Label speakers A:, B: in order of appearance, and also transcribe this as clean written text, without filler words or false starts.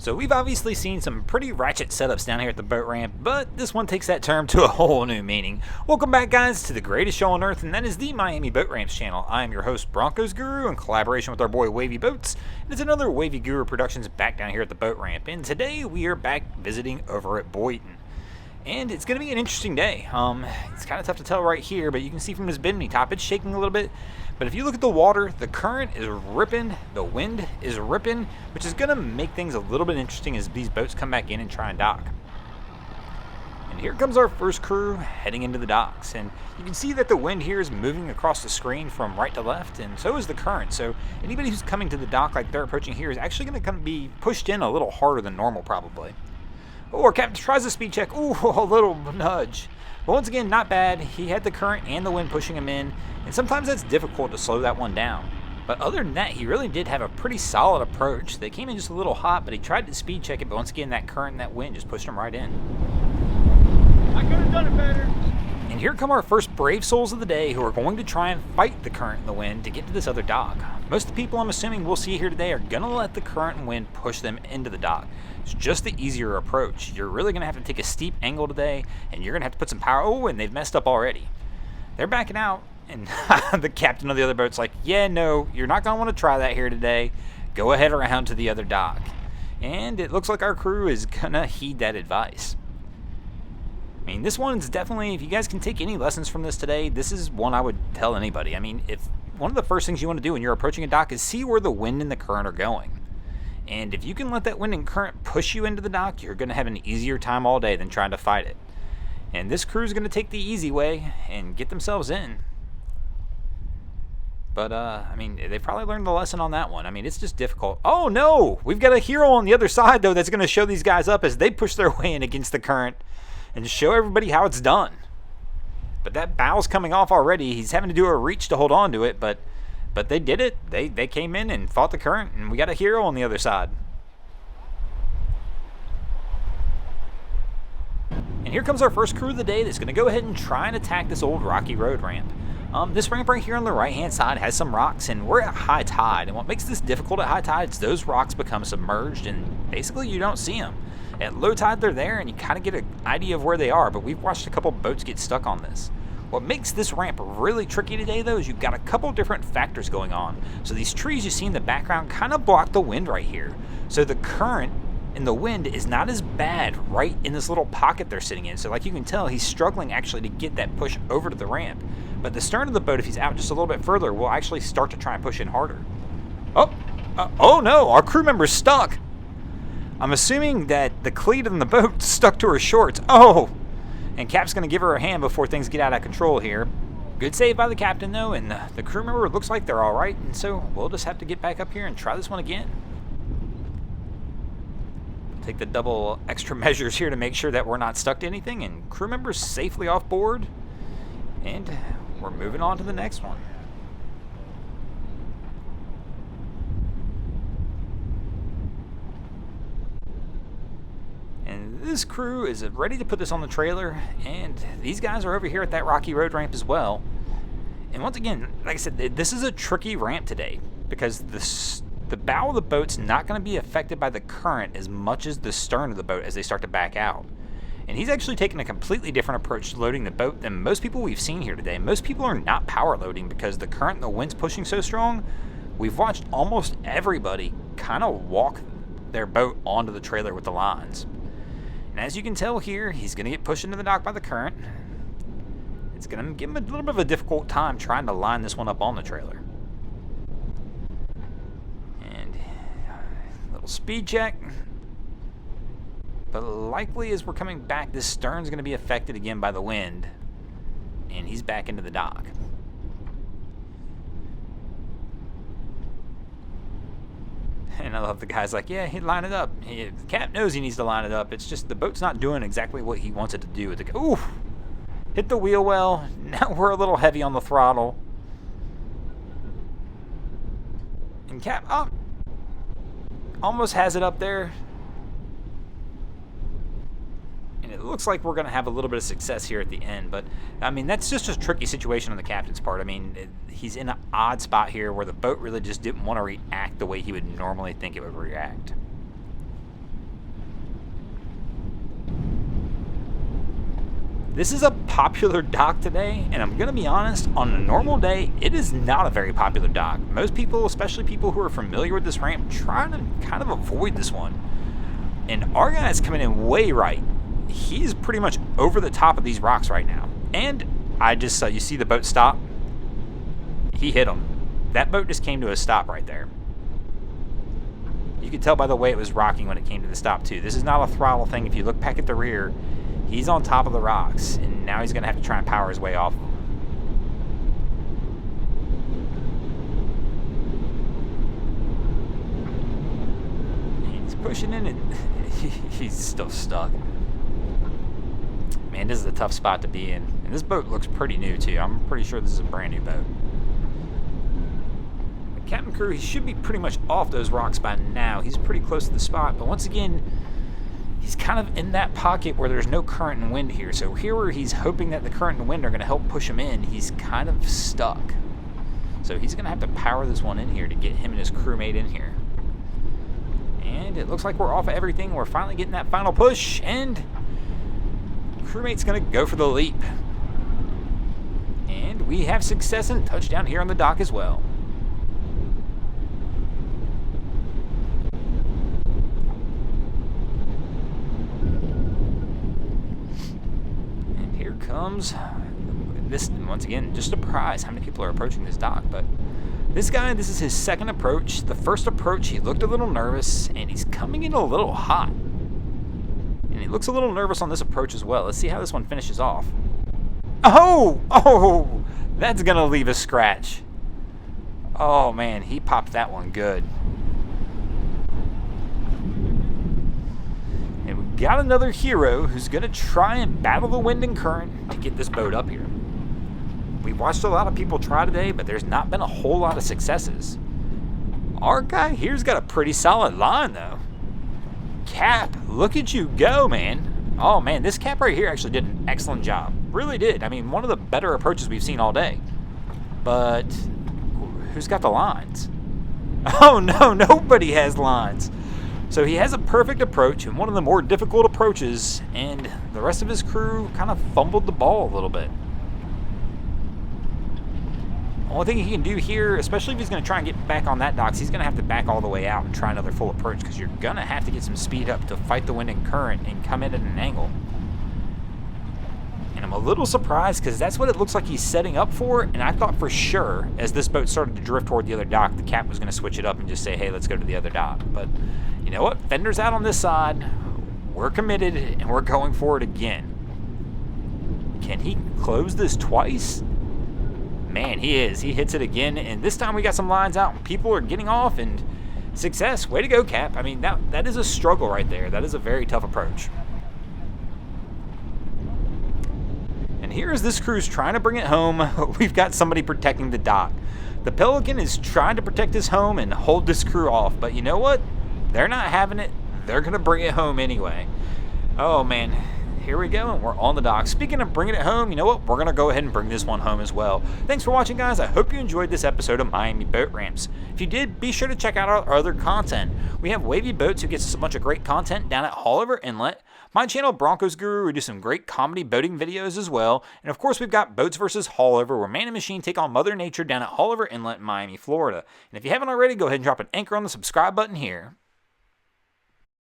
A: So we've obviously seen some pretty ratchet setups down here at the boat ramp, but this one takes that term to a whole new meaning. Welcome back, guys, to the greatest show on earth, and that is the Miami Boat Ramps channel. I am your host, Broncos Guru, in collaboration with our boy Wavy Boats, and it's another Wavy Guru Productions back down here at the boat ramp. And today we are back visiting over at Boynton. And it's going to be an interesting day. It's kind of tough to tell right here, but you can see from this bimini top, it's shaking a little bit. But if you look at the water, the current is ripping, the wind is ripping, which is going to make things a little bit interesting as these boats come back in and try and dock. And here comes our first crew heading into the docks. And you can see that the wind here is moving across the screen from right to left, and so is the current. So anybody who's coming to the dock like they're approaching here is actually going to be pushed in a little harder than normal, probably. Oh, our captain tries a speed check. Ooh, a little nudge. But once again, not bad. He had the current and the wind pushing him in, and sometimes that's difficult to slow that one down. But other than that, he really did have a pretty solid approach. They came in just a little hot, but he tried to speed check it, but once again, that current and that wind just pushed him right in.
B: I could have done it better.
A: And here come our first brave souls of the day who are going to try and fight the current and the wind to get to this other dock. Most of the people I'm assuming we'll see here today are going to let the current and wind push them into the dock. It's just the easier approach. You're really going to have to take a steep angle today, and you're going to have to put some power. Oh, and they've messed up already. They're backing out, and the captain of the other boat's like, yeah, no, you're not going to want to try that here today. Go ahead around to the other dock. And it looks like our crew is going to heed that advice. I mean, this one's definitely, if you guys can take any lessons from this today, this is one I would tell anybody. I mean, if one of the first things you want to do when you're approaching a dock is see where the wind and the current are going. And if you can let that wind and current push you into the dock, you're going to have an easier time all day than trying to fight it. And this crew is going to take the easy way and get themselves in. But, I mean, they probably learned the lesson on that one. I mean, it's just difficult. Oh, no! We've got a hero on the other side, though, that's going to show these guys up as they push their way in against the current and show everybody how it's done. But that bow's coming off already. He's having to do a reach to hold on to it, but they did it. They came in and fought the current, and we got a hero on the other side. And here comes our first crew of the day that's going to go ahead and try and attack this old rocky road ramp. This ramp right here on the right-hand side has some rocks, and we're at high tide. And what makes this difficult at high tide is those rocks become submerged, and basically you don't see them. At low tide, they're there, and you kind of get an idea of where they are, but we've watched a couple boats get stuck on this. What makes this ramp really tricky today, though, is you've got a couple different factors going on. So these trees you see in the background kind of block the wind right here. So the current and the wind is not as bad right in this little pocket they're sitting in. So like you can tell, he's struggling actually to get that push over to the ramp. But the stern of the boat, if he's out just a little bit further, will actually start to try and push in harder. Oh no, our crew member's stuck. I'm assuming that the cleat in the boat stuck to her shorts. Oh! And Cap's going to give her a hand before things get out of control here. Good save by the captain, though, and the crew member looks like they're all right. And so we'll just have to get back up here and try this one again. Take the double extra measures here to make sure that we're not stuck to anything. And crew members safely off board. And we're moving on to the next one. And this crew is ready to put this on the trailer, and these guys are over here at that rocky road ramp as well. And once again, like I said, this is a tricky ramp today because the bow of the boat's not going to be affected by the current as much as the stern of the boat as they start to back out. And he's actually taking a completely different approach to loading the boat than most people we've seen here today. Most people are not power loading because the current and the wind's pushing so strong. We've watched almost everybody kind of walk their boat onto the trailer with the lines. And as you can tell here, he's going to get pushed into the dock by the current. It's going to give him a little bit of a difficult time trying to line this one up on the trailer. And a little speed check. But likely as we're coming back, this stern's going to be affected again by the wind. And he's back into the dock. And I love the guy's like, yeah, he'd line it up. The cap knows he needs to line it up. It's just the boat's not doing exactly what he wants it to do. Ooh! Hit the wheel well. Now we're a little heavy on the throttle. And Cap, almost has it up there. And it looks like we're going to have a little bit of success here at the end. But, I mean, that's just a tricky situation on the captain's part. I mean, he's in an odd spot here where the boat really just didn't want to react the way he would normally think it would react. This is a popular dock today, and I'm going to be honest, on a normal day, it is not a very popular dock. Most people, especially people who are familiar with this ramp, try to kind of avoid this one. And our guy is coming in way right. He's pretty much over the top of these rocks right now. And I just, you see the boat stop? He hit him. That boat just came to a stop right there. You could tell by the way it was rocking when it came to the stop too. This is not a throttle thing. If you look back at the rear, he's on top of the rocks, and now he's going to have to try and power his way off. He's pushing in, and he's still stuck. Man, this is a tough spot to be in. And this boat looks pretty new, too. I'm pretty sure this is a brand new boat. The captain crew, he should be pretty much off those rocks by now. He's pretty close to the spot, but once again, he's kind of in that pocket where there's no current and wind here. So here where he's hoping that the current and wind are going to help push him in, he's kind of stuck. So he's going to have to power this one in here to get him and his crewmate in here. And it looks like we're off of everything. We're finally getting that final push, and crewmate's going to go for the leap. And we have success and touchdown here on the dock as well. Comes this once again, just surprised how many people are approaching this dock. But this guy, this is his second approach. The first approach, he looked a little nervous, and he's coming in a little hot, and he looks a little nervous on this approach as well. Let's see how this one finishes off. Oh, that's gonna leave a scratch. Oh man, he popped that one good. Got another hero who's going to try and battle the wind and current to get this boat up here. We've watched a lot of people try today, but there's not been a whole lot of successes. Our guy here's got a pretty solid line, though. Cap, look at you go, man. Oh, man, this Cap right here actually did an excellent job. Really did. I mean, one of the better approaches we've seen all day. But who's got the lines? Oh, no, nobody has lines. So he has a perfect approach and one of the more difficult approaches, and the rest of his crew kind of fumbled the ball a little bit. Only thing he can do here, especially if he's going to try and get back on that dock, he's going to have to back all the way out and try another full approach, because you're going to have to get some speed up to fight the wind and current and come in at an angle. And I'm a little surprised, because that's what it looks like he's setting up for, and I thought for sure, as this boat started to drift toward the other dock, the Cap was going to switch it up and just say, hey, let's go to the other dock. But you know what? Fender's out on this side. We're committed, and we're going for it again. Can he close this twice? Man, he is. He hits it again, and this time we got some lines out. People are getting off, and success. Way to go, Cap. I mean, that is a struggle right there. That is a very tough approach. And here's this crew's trying to bring it home. We've got somebody protecting the dock. The Pelican is trying to protect his home and hold this crew off, but you know what? They're not having it. They're going to bring it home anyway. Oh, man. Here we go, and we're on the dock. Speaking of bringing it home, you know what? We're going to go ahead and bring this one home as well. Thanks for watching, guys. I hope you enjoyed this episode of Miami Boat Ramps. If you did, be sure to check out our other content. We have Wavy Boats, who gets us a bunch of great content down at Haulover Inlet. My channel, Broncos Guru, we do some great comedy boating videos as well. And of course, we've got Boats vs. Haulover, where man and machine take on Mother Nature down at Haulover Inlet in Miami, Florida. And if you haven't already, go ahead and drop an anchor on the subscribe button here.